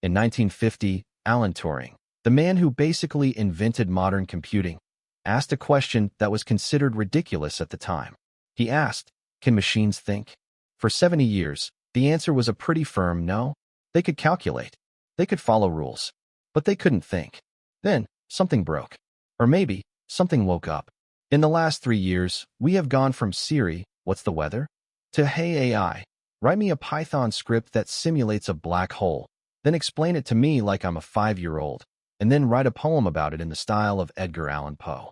In 1950, Alan Turing, the man who basically invented modern computing, asked a question that was considered ridiculous at the time. He asked, "Can machines think?" For 70 years, the answer was a pretty firm no. They could calculate. They could follow rules. But they couldn't think. Then, something broke. Or maybe, something woke up. In the last 3 years, we have gone from Siri, "What's the weather?" to "Hey AI, write me a Python script that simulates a black hole, then explain it to me like I'm a 5-year-old, and then write a poem about it in the style of Edgar Allan Poe."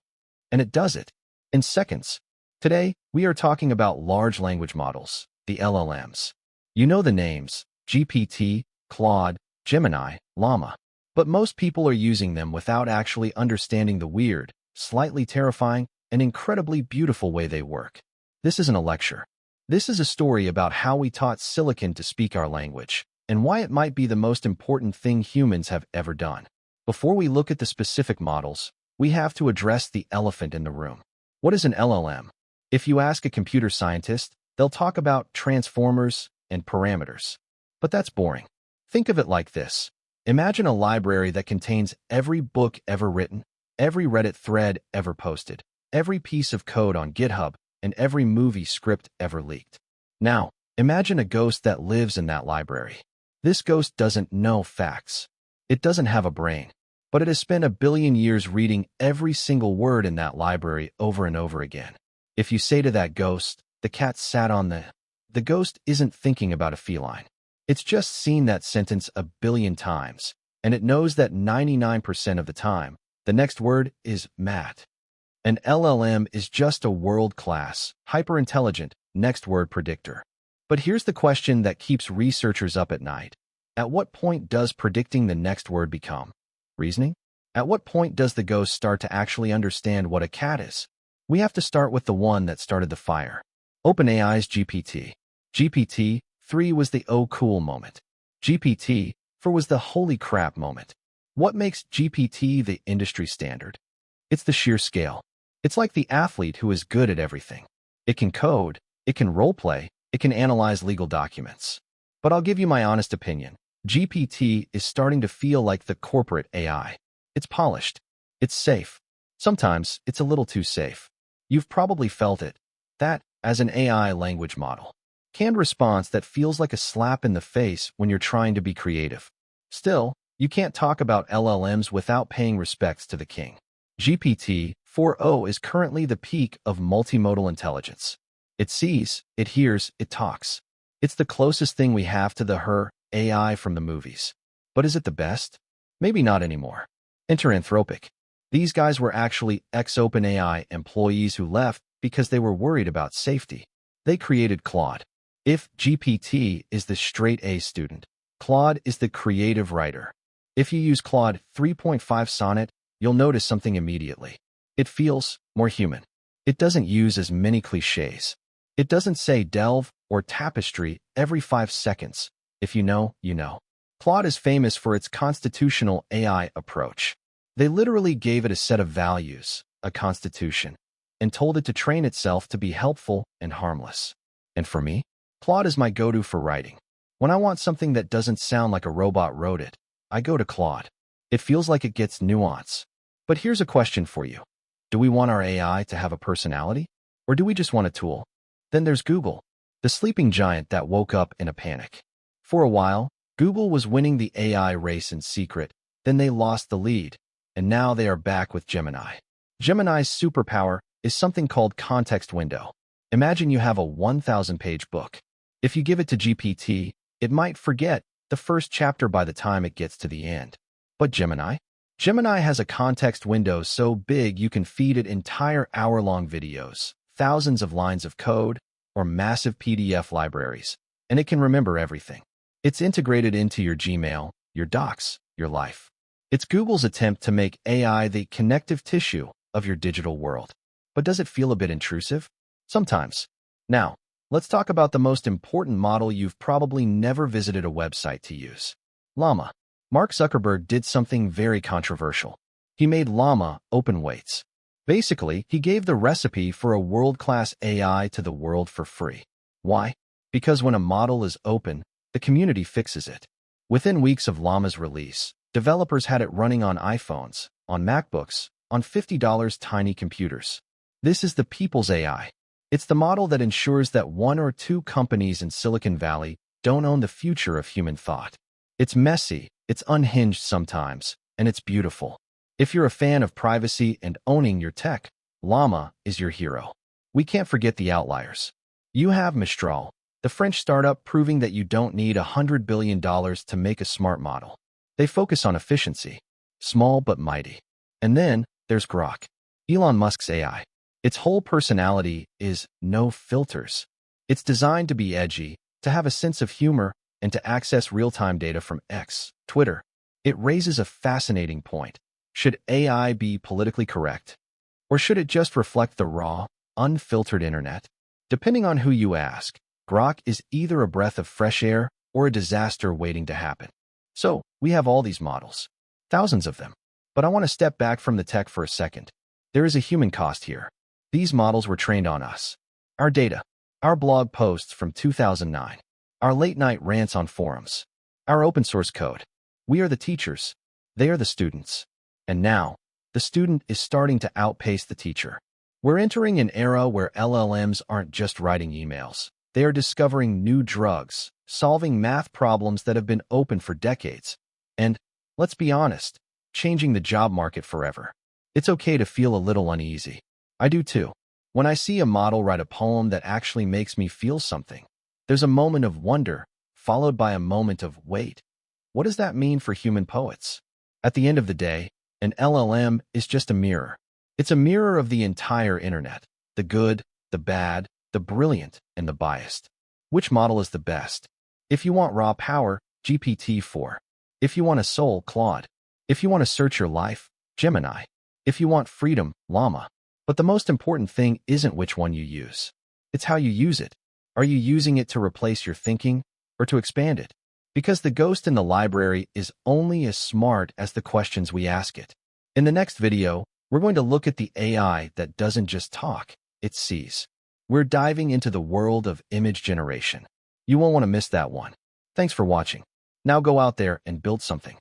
And it does it. In seconds. Today, we are talking about large language models, the LLMs. You know the names, GPT, Claude, Gemini, Llama. But most people are using them without actually understanding the weird, slightly terrifying, and incredibly beautiful way they work. This isn't a lecture. This is a story about how we taught silicon to speak our language, and why it might be the most important thing humans have ever done. Before we look at the specific models, we have to address the elephant in the room. What is an LLM? If you ask a computer scientist, they'll talk about transformers and parameters. But that's boring. Think of it like this. Imagine a library that contains every book ever written, every Reddit thread ever posted, every piece of code on GitHub, and every movie script ever leaked. Now, imagine a ghost that lives in that library. This ghost doesn't know facts. It doesn't have a brain, but it has spent 1 billion years reading every single word in that library over and over again. If you say to that ghost, "The cat sat on the ghost isn't thinking about a feline. It's just seen that sentence 1 billion times, and it knows that 99% of the time, the next word is mat. An LLM is just a world-class, hyper-intelligent next word predictor. But here's the question that keeps researchers up at night. At what point does predicting the next word become reasoning? At what point does the ghost start to actually understand what a cat is? We have to start with the one that started the fire. OpenAI's GPT. GPT-3 was the "oh cool" moment. GPT-4 was the "holy crap" moment. What makes GPT the industry standard? It's the sheer scale. It's like the athlete who is good at everything. It can code, it can roleplay, it can analyze legal documents. But I'll give you my honest opinion. GPT is starting to feel like the corporate AI. It's polished. It's safe. Sometimes it's a little too safe. You've probably felt it. That, as an AI language model. Canned response that feels like a slap in the face when you're trying to be creative. Still, you can't talk about LLMs without paying respects to the king. GPT-4o is currently the peak of multimodal intelligence. It sees, it hears, it talks. It's the closest thing we have to the her AI from the movies. But is it the best? Maybe not anymore. Enter Anthropic. These guys were actually ex-OpenAI employees who left because they were worried about safety. They created Claude. If GPT is the straight A student, Claude is the creative writer. If you use Claude 3.5 Sonnet, you'll notice something immediately. It feels more human. It doesn't use as many cliches. It doesn't say delve or tapestry every 5 seconds. If you know, you know. Claude is famous for its constitutional AI approach. They literally gave it a set of values, a constitution, and told it to train itself to be helpful and harmless. And for me, Claude is my go-to for writing. When I want something that doesn't sound like a robot wrote it, I go to Claude. It feels like it gets nuance. But here's a question for you. Do we want our AI to have a personality? Or do we just want a tool? Then there's Google, the sleeping giant that woke up in a panic. For a while, Google was winning the AI race in secret, then they lost the lead, and now they are back with Gemini. Gemini's superpower is something called context window. Imagine you have a 1,000-page book. If you give it to GPT, it might forget the first chapter by the time it gets to the end. But Gemini? Gemini has a context window so big you can feed it entire hour-long videos, thousands of lines of code, or massive PDF libraries, and it can remember everything. It's integrated into your Gmail, your Docs, your life. It's Google's attempt to make AI the connective tissue of your digital world. But does it feel a bit intrusive? Sometimes. Now, let's talk about the most important model you've probably never visited a website to use. Llama. Mark Zuckerberg did something very controversial. He made Llama open weights. Basically, he gave the recipe for a world-class AI to the world for free. Why? Because when a model is open, the community fixes it. Within weeks of Llama's release, developers had it running on iPhones, on MacBooks, on $50 tiny computers. This is the people's AI. It's the model that ensures that one or two companies in Silicon Valley don't own the future of human thought. It's messy, it's unhinged sometimes, and it's beautiful. If you're a fan of privacy and owning your tech, Llama is your hero. We can't forget the outliers. You have Mistral, the French startup proving that you don't need $100 billion to make a smart model. They focus on efficiency, small but mighty. And then there's Grok, Elon Musk's AI. Its whole personality is no filters. It's designed to be edgy, to have a sense of humor, and to access real-time data from X, Twitter. It raises a fascinating point. Should AI be politically correct? Or should it just reflect the raw, unfiltered internet? Depending on who you ask, Grok is either a breath of fresh air or a disaster waiting to happen. So, we have all these models. Thousands of them. But I want to step back from the tech for a second. There is a human cost here. These models were trained on us. Our data. Our blog posts from 2009. Our late-night rants on forums. Our open-source code. We are the teachers. They are the students. And now, the student is starting to outpace the teacher. We're entering an era where LLMs aren't just writing emails. They are discovering new drugs, solving math problems that have been open for decades. And, let's be honest, changing the job market forever. It's okay to feel a little uneasy. I do too. When I see a model write a poem that actually makes me feel something, there's a moment of wonder, followed by a moment of wait. What does that mean for human poets? At the end of the day, an LLM is just a mirror. It's a mirror of the entire internet, the good, the bad, the brilliant, and the biased. Which model is the best? If you want raw power, GPT-4. If you want a soul, Claude. If you want to search your life, Gemini. If you want freedom, Llama. But the most important thing isn't which one you use. It's how you use it. Are you using it to replace your thinking or to expand it? Because the ghost in the library is only as smart as the questions we ask it. In the next video, we're going to look at the AI that doesn't just talk, it sees. We're diving into the world of image generation. You won't want to miss that one. Thanks for watching. Now go out there and build something.